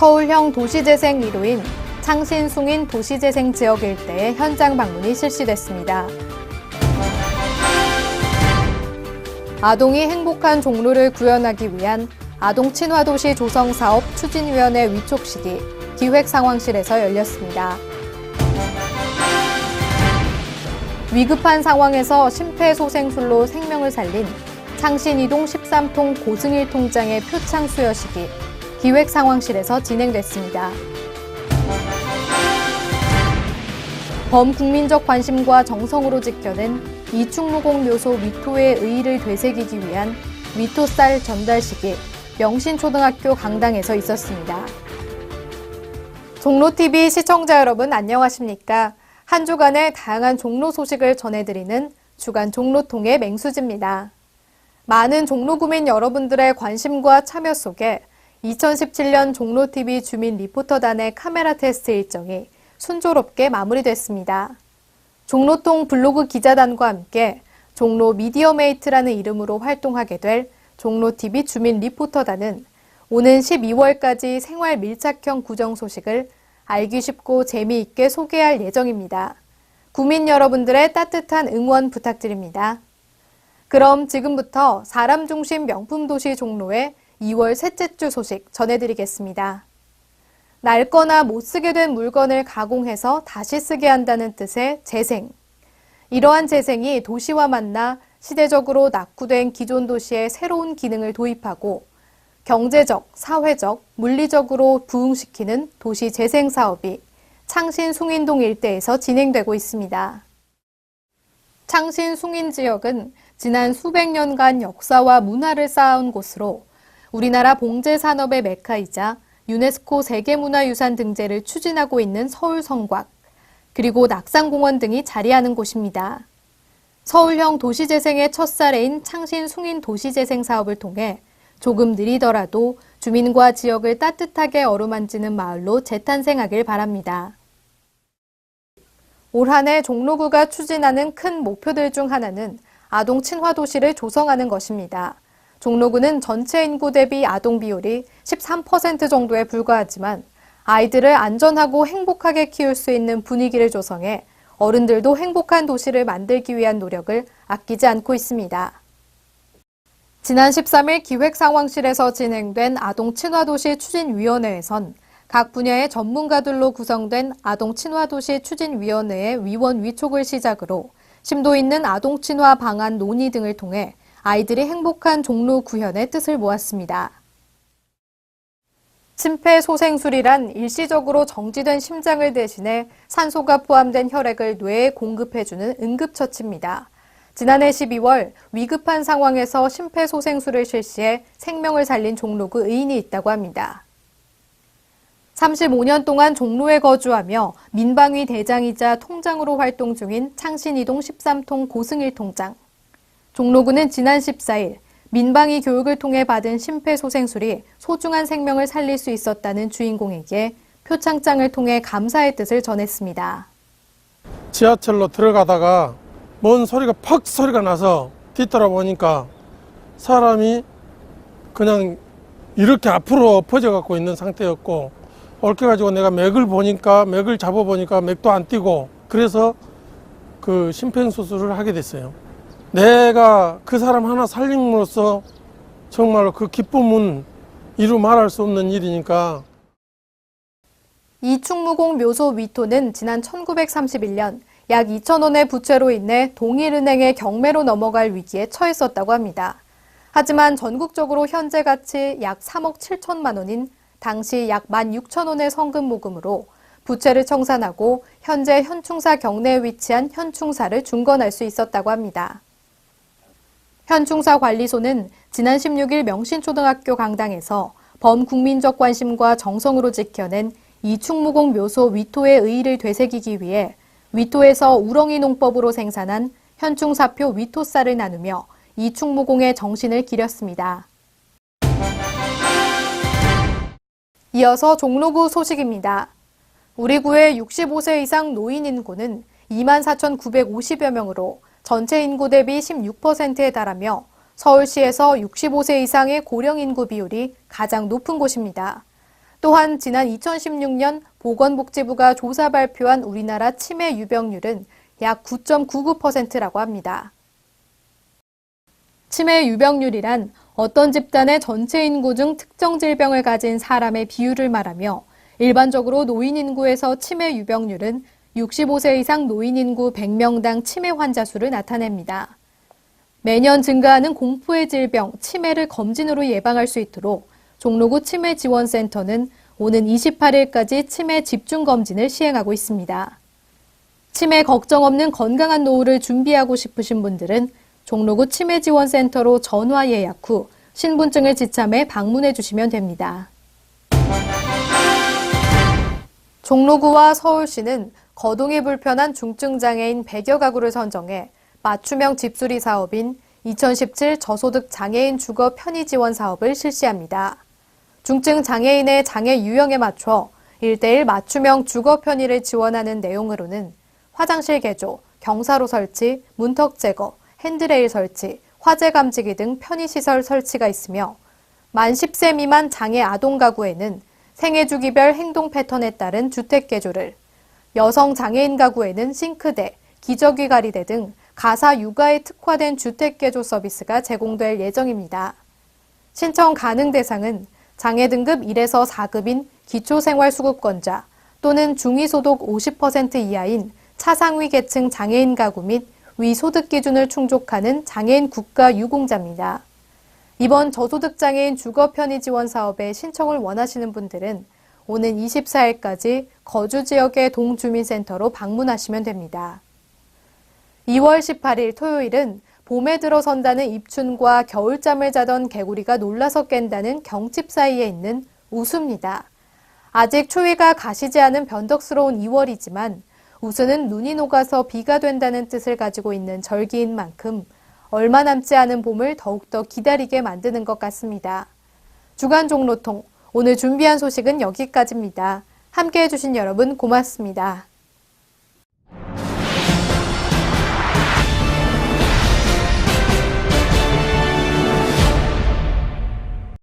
서울형 도시재생 1호인 창신-숭인 도시재생 지역 일대의 현장 방문이 실시됐습니다. 아동이 행복한 종로를 구현하기 위한 아동친화도시 조성사업 추진위원회 위촉식이 기획상황실에서 열렸습니다. 위급한 상황에서 심폐소생술로 생명을 살린 창신이동 13통 고승일 통장의 표창 수여식이 기획상황실에서 진행됐습니다. 범국민적 관심과 정성으로 지켜낸 이충무공 묘소 위토의 의의를 되새기기 위한 위토쌀 전달식이 명신초등학교 강당에서 있었습니다. 종로TV 시청자 여러분 안녕하십니까? 한 주간의 다양한 종로 소식을 전해드리는 주간 종로통의 맹수지입니다. 많은 종로구민 여러분들의 관심과 참여 속에 2017년 종로TV 주민 리포터단의 카메라 테스트 일정이 순조롭게 마무리됐습니다. 종로통 블로그 기자단과 함께 종로 미디어메이트라는 이름으로 활동하게 될 종로TV 주민 리포터단은 오는 12월까지 생활 밀착형 구정 소식을 알기 쉽고 재미있게 소개할 예정입니다. 구민 여러분들의 따뜻한 응원 부탁드립니다. 그럼 지금부터 사람 중심 명품 도시 종로의 2월 셋째 주 소식 전해드리겠습니다. 낡거나 못 쓰게 된 물건을 가공해서 다시 쓰게 한다는 뜻의 재생. 이러한 재생이 도시와 만나 시대적으로 낙후된 기존 도시에 새로운 기능을 도입하고 경제적, 사회적, 물리적으로 부흥시키는 도시 재생 사업이 창신-숭인동 일대에서 진행되고 있습니다. 창신-숭인 지역은 지난 수백 년간 역사와 문화를 쌓아온 곳으로 우리나라 봉제 산업의 메카이자 유네스코 세계문화유산 등재를 추진하고 있는 서울성곽, 그리고 낙산공원 등이 자리하는 곳입니다. 서울형 도시재생의 첫사례인 창신-숭인 도시재생 사업을 통해 조금 느리더라도 주민과 지역을 따뜻하게 어루만지는 마을로 재탄생하길 바랍니다. 올 한 해 종로구가 추진하는 큰 목표들 중 하나는 아동 친화 도시를 조성하는 것입니다. 종로구는 전체 인구 대비 아동 비율이 13% 정도에 불과하지만 아이들을 안전하고 행복하게 키울 수 있는 분위기를 조성해 어른들도 행복한 도시를 만들기 위한 노력을 아끼지 않고 있습니다. 지난 13일 기획상황실에서 진행된 아동친화도시 추진위원회에선 각 분야의 전문가들로 구성된 아동친화도시 추진위원회의 위원 위촉을 시작으로 심도 있는 아동친화 방안 논의 등을 통해 아이들이 행복한 종로 구현의 뜻을 모았습니다. 심폐소생술이란 일시적으로 정지된 심장을 대신해 산소가 포함된 혈액을 뇌에 공급해주는 응급처치입니다. 지난해 12월 위급한 상황에서 심폐소생술을 실시해 생명을 살린 종로구 의인이 있다고 합니다. 35년 동안 종로에 거주하며 민방위 대장이자 통장으로 활동 중인 창신이동 13통 고승일 통장. 종로구는 지난 14일 민방위 교육을 통해 받은 심폐소생술이 소중한 생명을 살릴 수 있었다는 주인공에게 표창장을 통해 감사의 뜻을 전했습니다. 지하철로 들어가다가 뭔 소리가 퍽 소리가 나서 뒤돌아보니까 사람이 그냥 이렇게 앞으로 퍼져갖고 있는 상태였고 얽혀가지고 내가 맥을 잡아보니까 맥도 안 뛰고 그래서 그 심폐소생술을 하게 됐어요. 내가 그 사람 하나 살림으로써 정말로 그 기쁨은 이루 말할 수 없는 일이니까. 이충무공 묘소 위토는 지난 1931년 약 2,000원의 부채로 인해 동일은행의 경매로 넘어갈 위기에 처했었다고 합니다. 하지만 전국적으로 현재 가치 약 3억 7천만 원인 당시 약 16,000원의 성금 모금으로 부채를 청산하고 현재 현충사 경내에 위치한 현충사를 중건할 수 있었다고 합니다. 현충사 관리소는 지난 16일 명신초등학교 강당에서 범국민적 관심과 정성으로 지켜낸 이충무공 묘소 위토의 의의를 되새기기 위해 위토에서 우렁이 농법으로 생산한 현충사표 위토쌀을 나누며 이충무공의 정신을 기렸습니다. 이어서 종로구 소식입니다. 우리 구의 65세 이상 노인 인구는 24,950여 명으로 전체 인구 대비 16%에 달하며 서울시에서 65세 이상의 고령 인구 비율이 가장 높은 곳입니다. 또한 지난 2016년 보건복지부가 조사 발표한 우리나라 치매 유병률은 약 9.99%라고 합니다. 치매 유병률이란 어떤 집단의 전체 인구 중 특정 질병을 가진 사람의 비율을 말하며 일반적으로 노인 인구에서 치매 유병률은 65세 이상 노인 인구 100명당 치매 환자 수를 나타냅니다. 매년 증가하는 공포의 질병, 치매를 검진으로 예방할 수 있도록 종로구 치매지원센터는 오는 28일까지 치매 집중검진을 시행하고 있습니다. 치매 걱정 없는 건강한 노후를 준비하고 싶으신 분들은 종로구 치매지원센터로 전화 예약 후 신분증을 지참해 방문해 주시면 됩니다. 종로구와 서울시는 거동이 불편한 중증장애인 100여 가구를 선정해 맞춤형 집수리 사업인 2017 저소득 장애인 주거 편의 지원 사업을 실시합니다. 중증 장애인의 장애 유형에 맞춰 1:1 맞춤형 주거 편의를 지원하는 내용으로는 화장실 개조, 경사로 설치, 문턱 제거, 핸드레일 설치, 화재 감지기 등 편의시설 설치가 있으며 만 10세 미만 장애 아동 가구에는 생애 주기별 행동 패턴에 따른 주택 개조를, 여성 장애인 가구에는 싱크대, 기저귀 가리대 등 가사 육아에 특화된 주택 개조 서비스가 제공될 예정입니다. 신청 가능 대상은 장애 등급 1에서 4급인 기초생활수급권자 또는 중위소득 50% 이하인 차상위 계층 장애인 가구 및 위 소득 기준을 충족하는 장애인 국가 유공자입니다. 이번 저소득 장애인 주거 편의 지원 사업에 신청을 원하시는 분들은 오는 24일까지 거주 지역의 동주민센터로 방문하시면 됩니다. 2월 18일 토요일은 봄에 들어선다는 입춘과 겨울잠을 자던 개구리가 놀라서 깬다는 경칩 사이에 있는 우수입니다. 아직 추위가 가시지 않은 변덕스러운 2월이지만 우수는 눈이 녹아서 비가 된다는 뜻을 가지고 있는 절기인 만큼 얼마 남지 않은 봄을 더욱더 기다리게 만드는 것 같습니다. 주간 종로통, 오늘 준비한 소식은 여기까지입니다. 함께해 주신 여러분 고맙습니다.